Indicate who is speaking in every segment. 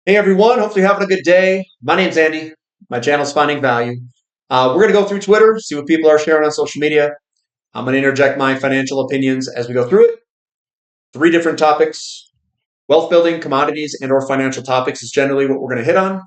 Speaker 1: Hey everyone, hopefully you're having a good day. My name's Andy. My channel's Finding Value. We're going to go through Twitter, see what people are sharing on social media. I'm going to interject my financial opinions as we go through it. Three different topics: wealth building, commodities, and or financial topics is generally what we're going to hit on.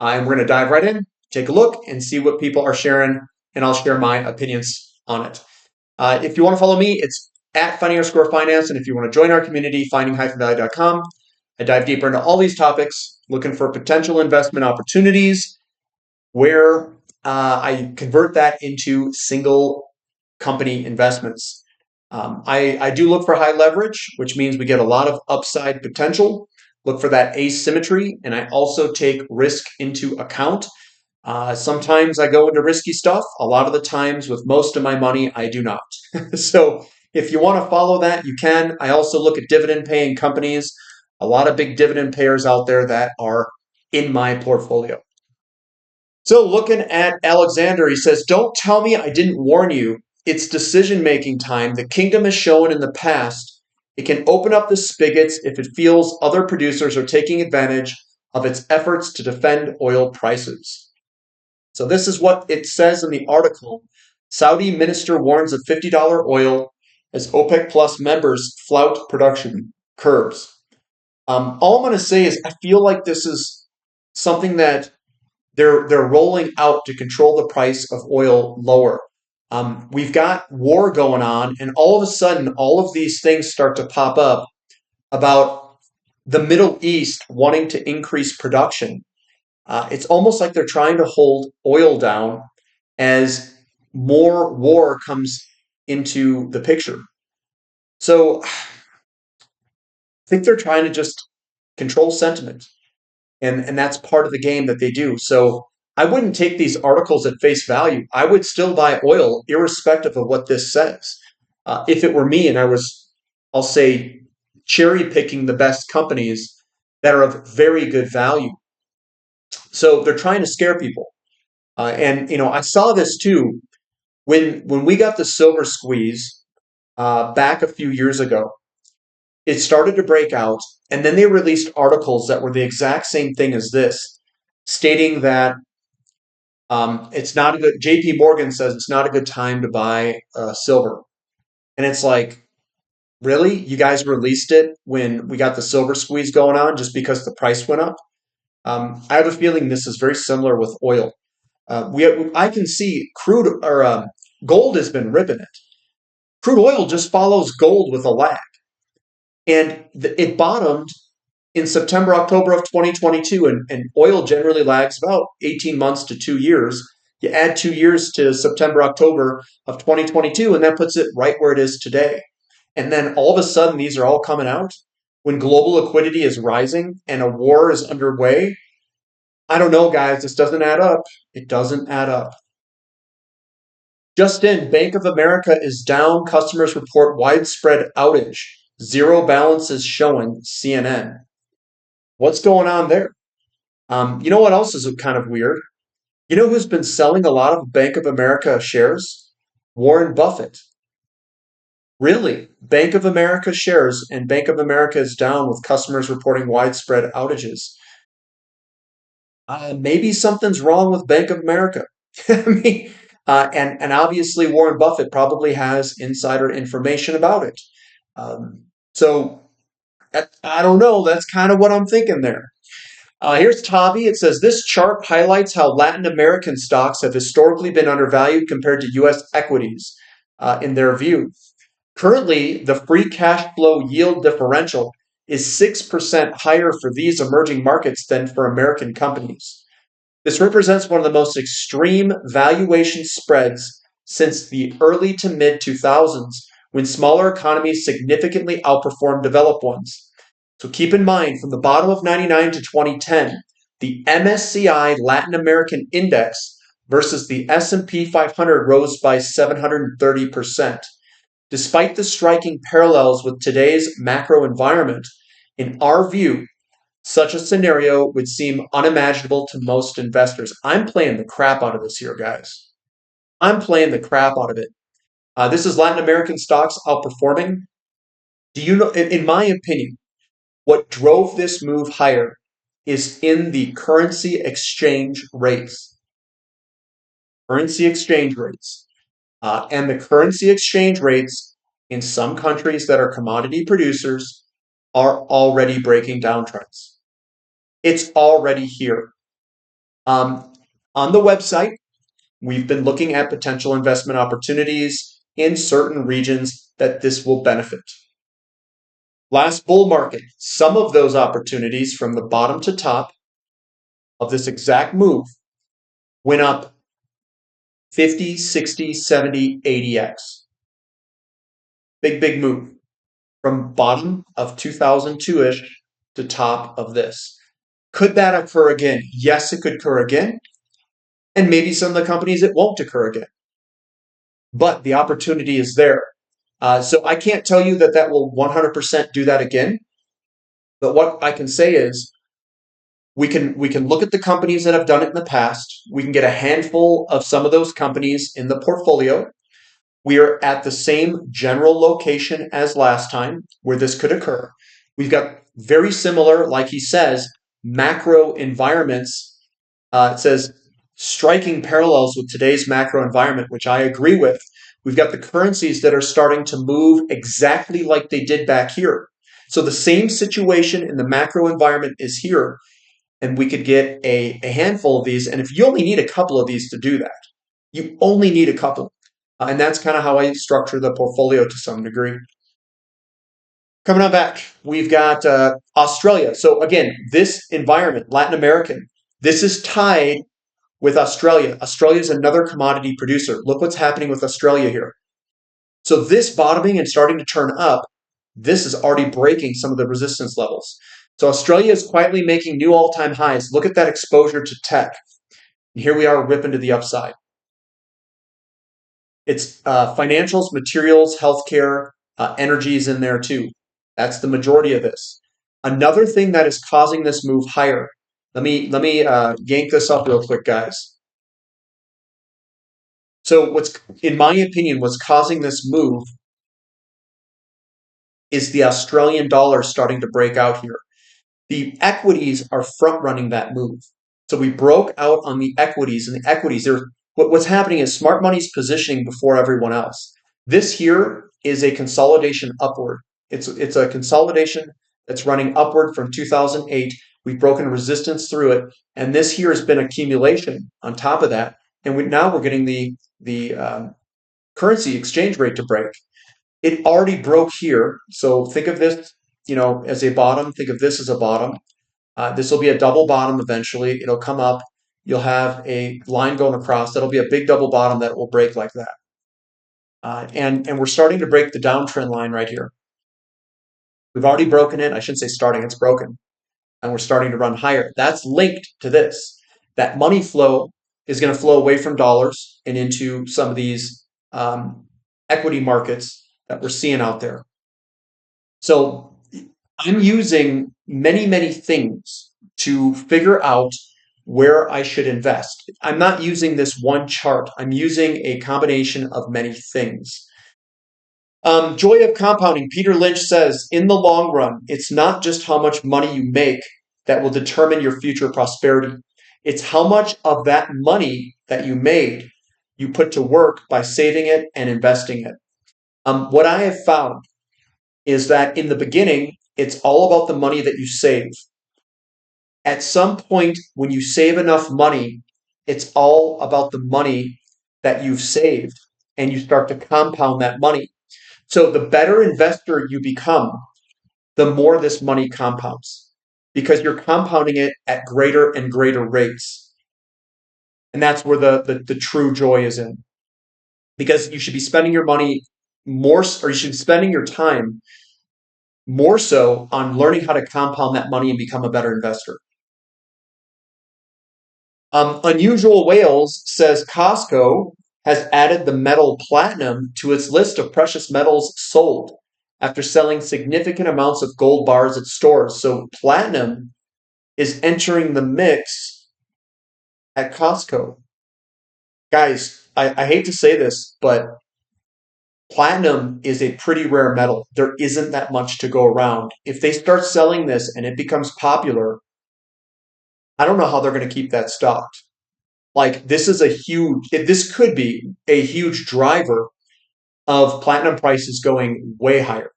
Speaker 1: And we're going to dive right in, take a look, and see what people are sharing, and I'll share my opinions on it. If you want to follow me, it's at Finding_Finance, and if you want to join our community, finding-value.com. I dive deeper into all these topics, looking for potential investment opportunities where I convert that into single company investments. I do look for high leverage, which means we get a lot of upside potential. Look for that asymmetry, and I also take risk into account. Sometimes I go into risky stuff. A lot of the times, with most of my money, I do not. So if you want to follow that, you can. I also look at dividend paying companies. A lot of big dividend payers out there that are in my portfolio. So looking at Alexander, he says, "Don't tell me I didn't warn you. It's decision-making time. The kingdom has shown in the past it can open up the spigots if it feels other producers are taking advantage of its efforts to defend oil prices." So this is what it says in the article. Saudi minister warns of $50 oil as OPEC Plus members flout production curbs. All I'm going to say is I feel like this is something that they're rolling out to control the price of oil lower. We've got war going on, and all of a sudden, all of these things start to pop up about the Middle East wanting to increase production. It's almost like they're trying to hold oil down as more war comes into the picture. So I think they're trying to just control sentiment. And that's part of the game that they do. So I wouldn't take these articles at face value. I would still buy oil irrespective of what this says. If it were me and I was, I'll say, cherry picking the best companies that are of very good value. So they're trying to scare people. And I saw this too when we got the silver squeeze back a few years ago. It started to break out, and then they released articles that were the exact same thing as this, stating that it's not a good. J.P. Morgan says it's not a good time to buy silver, and it's like, really, you guys released it when we got the silver squeeze going on just because the price went up. I have a feeling this is very similar with oil. I can see crude or gold has been ripping it. Crude oil just follows gold with a lag. And it bottomed in September, October of 2022, and oil generally lags about 18 months to 2 years. You add 2 years to September, October of 2022, and that puts it right where it is today. And then all of a sudden, these are all coming out when global liquidity is rising and a war is underway. I don't know, guys. This doesn't add up. It doesn't add up. Just in, Bank of America is down. Customers report widespread outage. Zero balances showing, CNN. What's going on there? You know what else is kind of weird? You know who's been selling a lot of Bank of America shares? Warren Buffett. Really? Bank of America shares, and Bank of America is down with customers reporting widespread outages. Maybe something's wrong with Bank of America. I mean, and obviously Warren Buffett probably has insider information about it. So I don't know. That's kind of what I'm thinking there. Here's Tavi. It says this chart highlights how Latin American stocks have historically been undervalued compared to U.S. equities in their view. Currently, the free cash flow yield differential is 6% higher for these emerging markets than for American companies. This represents one of the most extreme valuation spreads since the early to mid 2000s, when smaller economies significantly outperformed developed ones. So keep in mind, from the bottom of 99 to 2010, the MSCI Latin American Index versus the S&P 500 rose by 730%. Despite the striking parallels with today's macro environment, in our view, such a scenario would seem unimaginable to most investors. I'm playing the crap out of this here, guys. I'm playing the crap out of it. This is Latin American stocks outperforming. Do you know, in my opinion, what drove this move higher is in the currency exchange rates. Currency exchange rates. And the currency exchange rates in some countries that are commodity producers are already breaking downtrends. It's already here. On the website, we've been looking at potential investment opportunities in certain regions that this will benefit. Last bull market, some of those opportunities from the bottom to top of this exact move went up 50, 60, 70, 80x. Big move from bottom of 2002-ish to top of this. Could that occur again? Yes, it could occur again. And maybe some of the companies it won't occur again. But the opportunity is there. So I can't tell you that that will 100% do that again. But what I can say is we can look at the companies that have done it in the past. We can get a handful of some of those companies in the portfolio. We are at the same general location as last time where this could occur. We've got very similar, like he says, macro environments. It says striking parallels with today's macro environment, which I agree with. We've got the currencies that are starting to move exactly like they did back here. So the same situation in the macro environment is here, and we could get a handful of these. And if you only need a couple of these to do that, you only need a couple. And that's kind of how I structure the portfolio to some degree. Coming on back, we've got Australia. So again, this environment, Latin American, this is tied with Australia. Australia is another commodity producer. Look what's happening with Australia here. So this bottoming and starting to turn up, this is already breaking some of the resistance levels. So Australia is quietly making new all-time highs. Look at that exposure to tech. And here we are ripping to the upside. It's financials, materials, healthcare, energy is in there too. That's the majority of this. Another thing that is causing this move higher. Let me yank this up real quick, guys. So what's, in my opinion, what's causing this move is the Australian dollar starting to break out here. The equities are front running that move. So we broke out on the equities, and the equities, what's happening is smart money's positioning before everyone else. This here is a consolidation upward. It's a consolidation that's running upward from 2008. We've broken resistance through it, and this here has been accumulation on top of that. And now we're getting the currency exchange rate to break. It already broke here, so think of this, as a bottom. Think of this as a bottom. This will be a double bottom eventually. It'll come up. You'll have a line going across. That'll be a big double bottom that will break like that. And we're starting to break the downtrend line right here. We've already broken it. I shouldn't say starting, it's broken. And we're starting to run higher. That's linked to this. That money flow is going to flow away from dollars and into some of these equity markets that we're seeing out there. So I'm using many things to figure out where I should invest. I'm not using this one chart. I'm using a combination of many things. Joy of compounding. Peter Lynch says, in the long run, it's not just how much money you make that will determine your future prosperity. It's how much of that money that you made you put to work by saving it and investing it. What I have found is that in the beginning, it's all about the money that you save. At some point, when you save enough money, it's all about the money that you've saved, and you start to compound that money. So the better investor you become, the more this money compounds, because you're compounding it at greater and greater rates. And that's where the true joy is in. Because you should be spending your money more, or you should be spending your time more so on learning how to compound that money and become a better investor. Unusual Whales says COSTCO has added the metal platinum to its list of precious metals sold after selling significant amounts of gold bars at stores. So platinum is entering the mix at COSTCO. Guys, I hate to say this, but platinum is a pretty rare metal. There isn't that much to go around. If they start selling this and it becomes popular, I don't know how they're going to keep that stocked. Like this could be a huge driver of platinum prices going way higher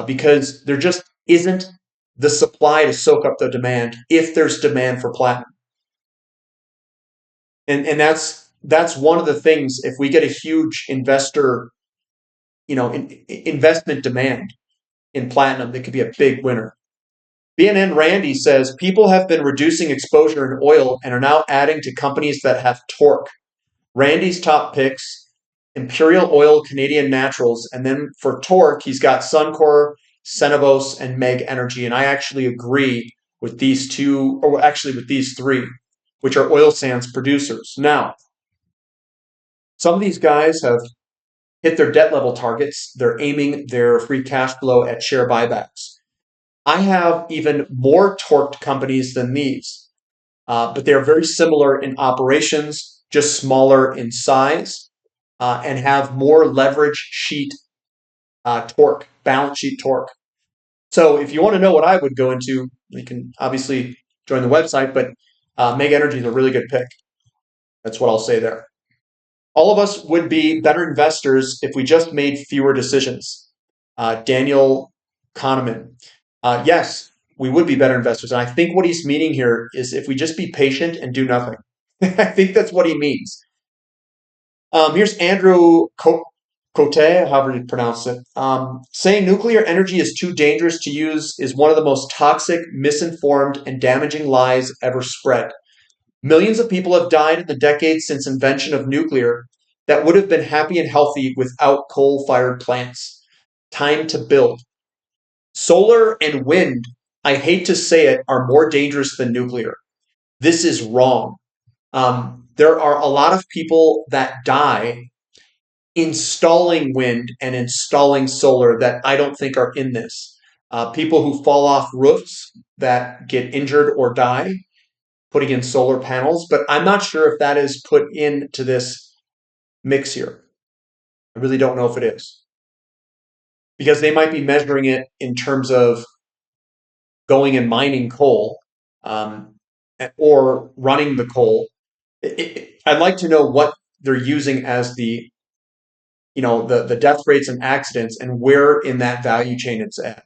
Speaker 1: because there just isn't the supply to soak up the demand if there's demand for platinum. And that's one of the things. If we get a huge investment demand in platinum, that could be a big winner. BNN Randy says people have been reducing exposure in oil and are now adding to companies that have torque. Randy's top picks: Imperial Oil, Canadian Naturals, and then for torque, he's got Suncor, Cenovus, and Meg Energy. And I actually agree with these two, or actually with these three, which are oil sands producers. Now, some of these guys have hit their debt level targets. They're aiming their free cash flow at share buybacks. I have even more torqued companies than these, but they're very similar in operations, just smaller in size, and have more leverage sheet torque, balance sheet torque. So if you want to know what I would go into, you can obviously join the website, but Meg Energy is a really good pick. That's what I'll say there. All of us would be better investors if we just made fewer decisions. Daniel Kahneman. Yes, we would be better investors. And I think what he's meaning here is if we just be patient and do nothing. I think that's what he means. Here's Andrew Cote, however you pronounce it. Saying nuclear energy is too dangerous to use is one of the most toxic, misinformed, and damaging lies ever spread. Millions of people have died in the decades since invention of nuclear that would have been happy and healthy without coal-fired plants. Time to build. Solar and wind, I hate to say it, are more dangerous than nuclear. This is wrong. There are a lot of people that die installing wind and installing solar that I don't think are in this. People who fall off roofs that get injured or die putting in solar panels, but I'm not sure if that is put into this mix here. I really don't know if it is. Because they might be measuring it in terms of going and mining coal or running the coal. I'd like to know what they're using as the death rates and accidents and where in that value chain it's at.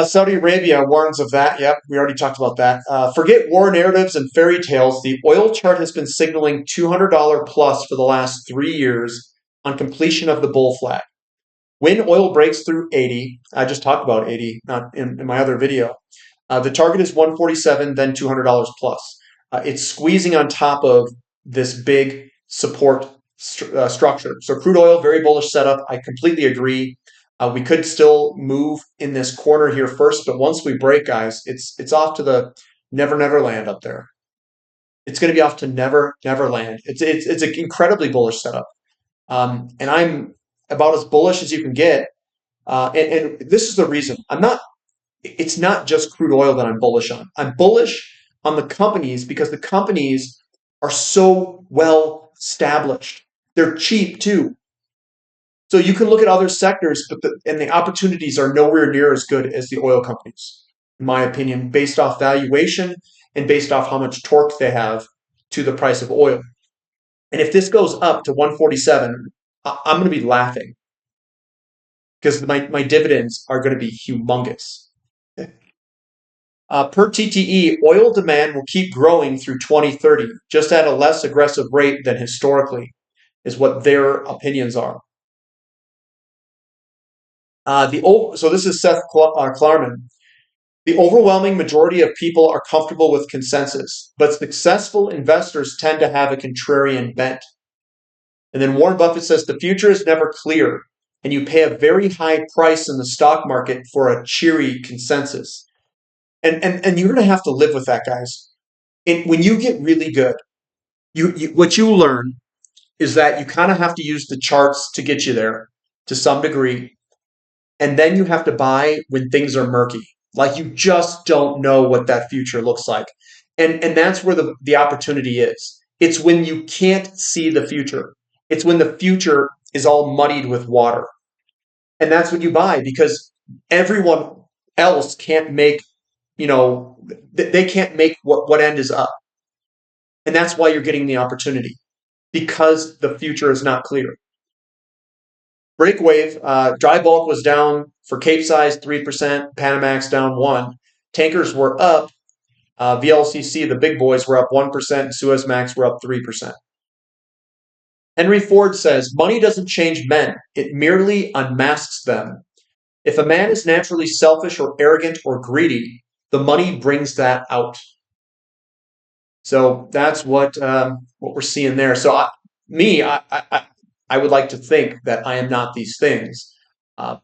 Speaker 1: Saudi Arabia warns of that. Yep, we already talked about that. Forget war narratives and fairy tales. The oil chart has been signaling $200 plus for the last 3 years on completion of the bull flag. When oil breaks through 80, I just talked about 80, not in my other video. The target is 147, then $200 plus. It's squeezing on top of this big support structure. So crude oil, very bullish setup. I completely agree. We could still move in this corner here first, but once we break, guys, it's off to the never land up there. It's going to be off to never land. It's an incredibly bullish setup, and I'm about as bullish as you can get. And this is the reason I'm not. It's not just crude oil that I'm bullish on. I'm bullish on the companies because the companies are so well established. They're cheap too. So you can look at other sectors, but the opportunities are nowhere near as good as the oil companies, in my opinion, based off valuation and based off how much torque they have to the price of oil. And if this goes up to 147, I'm going to be laughing because my dividends are going to be humongous. Per TTE, oil demand will keep growing through 2030, just at a less aggressive rate than historically, is what their opinions are. So this is Seth Klarman. The overwhelming majority of people are comfortable with consensus, but successful investors tend to have a contrarian bent. And then Warren Buffett says the future is never clear, and you pay a very high price in the stock market for a cheery consensus. And you're going to have to live with that, guys. When you get really good, what you learn is that you kind of have to use the charts to get you there to some degree. And then you have to buy when things are murky. Like you just don't know what that future looks like. And that's where the opportunity is. It's when you can't see the future. It's when the future is all muddied with water. And that's when you buy because everyone else can't make you know, they can't make what end is up. And that's why you're getting the opportunity because the future is not clear. Break wave, dry bulk was down for Capesize 3%, Panamax down 1. Tankers were up. VLCC, the big boys, were up 1%. Suezmax were up 3%. Henry Ford says, money doesn't change men, it merely unmasks them. If a man is naturally selfish or arrogant or greedy, the money brings that out. So that's what we're seeing there. So I would like to think that I am not these things. Uh,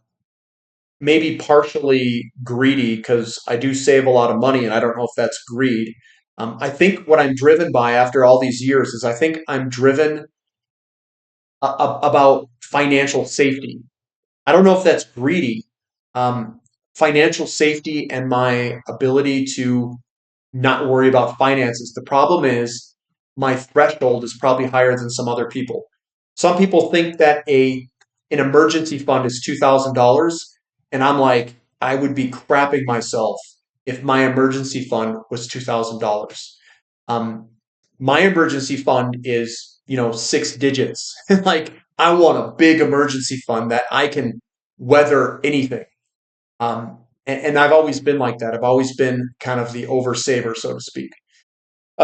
Speaker 1: Maybe partially greedy because I do save a lot of money, and I don't know if that's greed. I think what I'm driven by after all these years is I think I'm driven about financial safety. I don't know if that's greedy. Um, Financial safety and my ability to not worry about finances. The problem is my threshold is probably higher than some other people. Some people think that an emergency fund is $2,000, and I'm like, I would be crapping myself if my emergency fund was $2,000. Um, my emergency fund is, 6 digits. Like I want a big emergency fund that I can weather anything. And I've always been like that. I've always been kind of the oversaver, so to speak.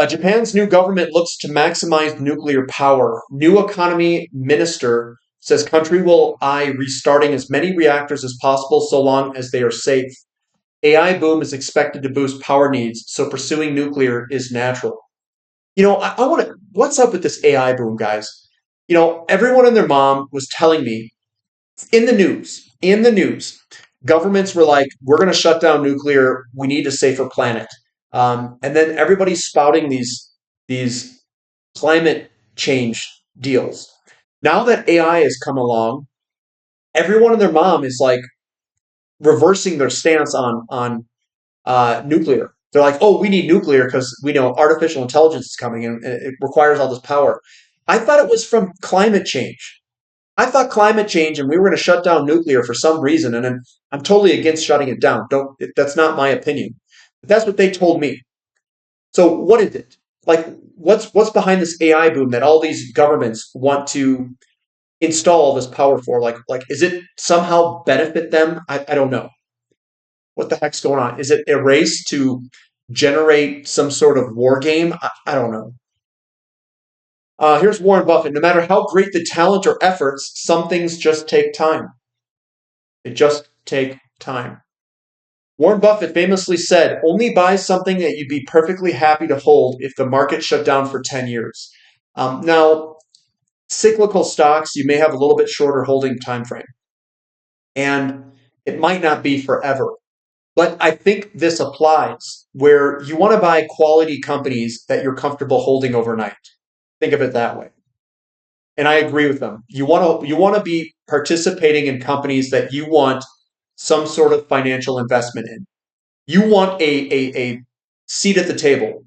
Speaker 1: Japan's new government looks to maximize nuclear power. New economy minister says country will eye restarting as many reactors as possible so long as they are safe. AI boom is expected to boost power needs, so pursuing nuclear is natural. I want to. What's up with this AI boom, guys? Everyone and their mom was telling me in the news, governments were like, we're going to shut down nuclear. We need a safer planet. And then everybody's spouting these climate change deals. Now that AI has come along, everyone and their mom is like reversing their stance on nuclear. They're like, oh, we need nuclear because we know artificial intelligence is coming and it requires all this power. I thought it was from climate change. I thought climate change and we were going to shut down nuclear for some reason, and then I'm totally against shutting it down. Don't. That's not my opinion. But that's what they told me. So what is it? Like, what's behind this AI boom that all these governments want to install all this power for? Like, is it somehow benefit them? I don't know. What the heck's going on? Is it a race to generate some sort of war game? I don't know. Here's Warren Buffett. No matter how great the talent or efforts, some things just take time. They just take time. Warren Buffett famously said, only buy something that you'd be perfectly happy to hold if the market shut down for 10 years. Now, cyclical stocks, you may have a little bit shorter holding time frame, and it might not be forever. But I think this applies where you want to buy quality companies that you're comfortable holding overnight. Think of it that way. And I agree with them. You want to be participating in companies that you want some sort of financial investment in. You want a seat at the table.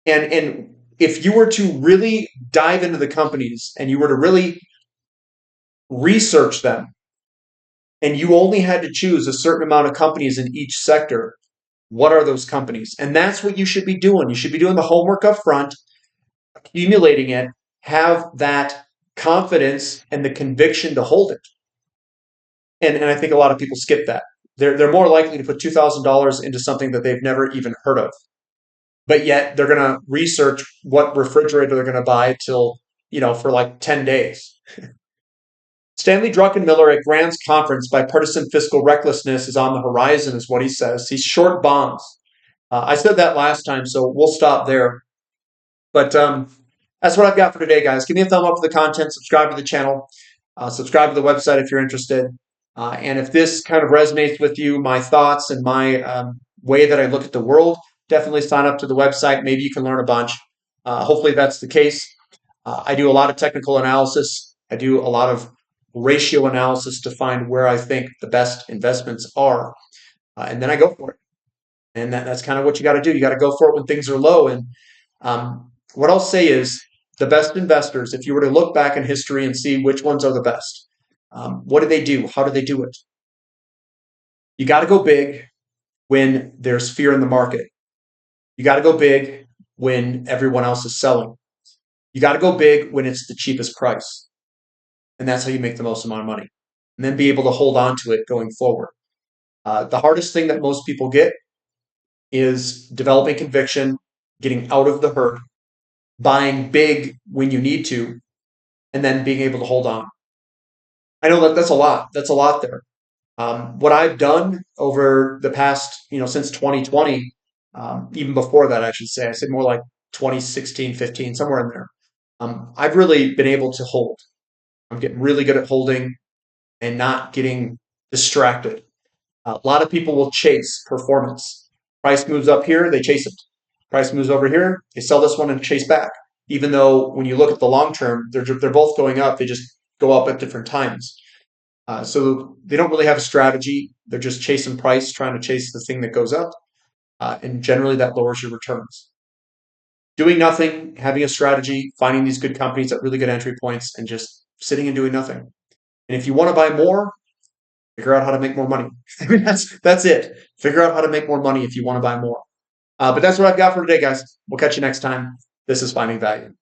Speaker 1: And if you were to really dive into the companies and you were to really research them and you only had to choose a certain amount of companies in each sector, what are those companies? And that's what you should be doing. You should be doing the homework up front, accumulating it, have that confidence and the conviction to hold it. And I think a lot of people skip that. They're more likely to put $2,000 into something that they've never even heard of. But yet they're going to research what refrigerator they're going to buy till, for like 10 days. Stanley Druckenmiller at Grand's conference, bipartisan fiscal recklessness is on the horizon, is what he says. He's short bonds. I said that last time, so we'll stop there. But that's what I've got for today, guys. Give me a thumb up for the content. Subscribe to the channel. Subscribe to the website if you're interested. And if this kind of resonates with you, my thoughts and my way that I look at the world, definitely sign up to the website. Maybe you can learn a bunch. Hopefully that's the case. I do a lot of technical analysis. I do a lot of ratio analysis to find where I think the best investments are. And then I go for it. And that's kind of what you got to do. You got to go for it when things are low. And what I'll say is the best investors, if you were to look back in history and see which ones are the best, what do they do? How do they do it? You got to go big. when there's fear in the market. You got to go big when everyone else is selling. You got to go big when it's the cheapest price. And that's how you make the most amount of money. And then be able to hold on to it going forward. The hardest thing that most people get is developing conviction, getting out of the herd, buying big when you need to, and then being able to hold on. I know that that's a lot. That's a lot there. What I've done over the past, since 2020, even before that, I should say, I said more like 2016, 15, somewhere in there. I've really been able to hold. I'm getting really good at holding and not getting distracted. A lot of people will chase performance. Price moves up here, they chase it. Price moves over here, they sell this one and chase back. Even though when you look at the long term, they're both going up. They just go up at different times. So they don't really have a strategy. They're just chasing price, trying to chase the thing that goes up. And generally that lowers your returns. Doing nothing, having a strategy, finding these good companies at really good entry points, and just sitting and doing nothing. And if you want to buy more, figure out how to make more money. I mean, that's it. Figure out how to make more money if you want to buy more. But that's what I've got for today, guys. We'll catch you next time. This is Finding Value.